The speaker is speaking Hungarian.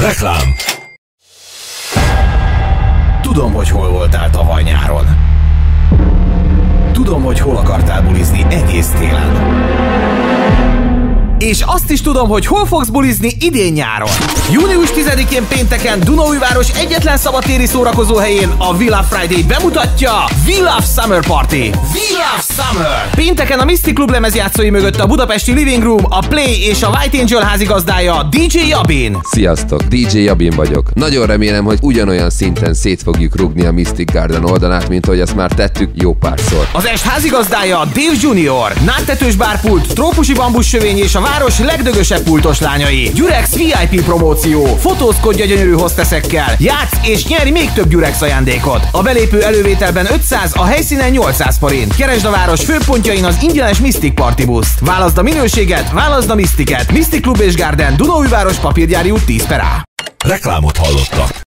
Reklám. Tudom, hogy hol voltál tavaly nyáron. Tudom, hogy hol akartál bulizni egész télen. És azt is tudom, hogy hol fogsz bulizni idén nyáron. Június 10-én pénteken Dunaújváros egyetlen szabadtéri szórakozó helyén a We Love Friday bemutatja We Love Summer Party. We Love Summer! Pénteken a Mystic Club lemezjátszói mögött a budapesti Living Room, a Play és a White Angel házigazdája DJ Jabin. Sziasztok, DJ Jabin vagyok. Nagyon remélem, hogy ugyanolyan szinten szét fogjuk rúgni a Mystic Garden oldalát, mint ahogy azt már tettük jó párszor. Az est házigazdája Dave Junior, nádtetős bárpult, trópusi bambussövény és a város legdögösebb pultos lányai. Gyürex VIP promóció. Fotózkodj a gyönyörű hosteszekkel. Játsz és nyerj még több Gyürex ajándékot. A belépő elővételben 500, a helyszínen 800 forint. Keresd a város főpontjain az ingyenes Mystic Party buszt. Válaszd a minőséget, válaszd a Mysticet. Mystic Club és Garden, Dunaújváros, Papírgyári út 10/A. Reklámot hallottak.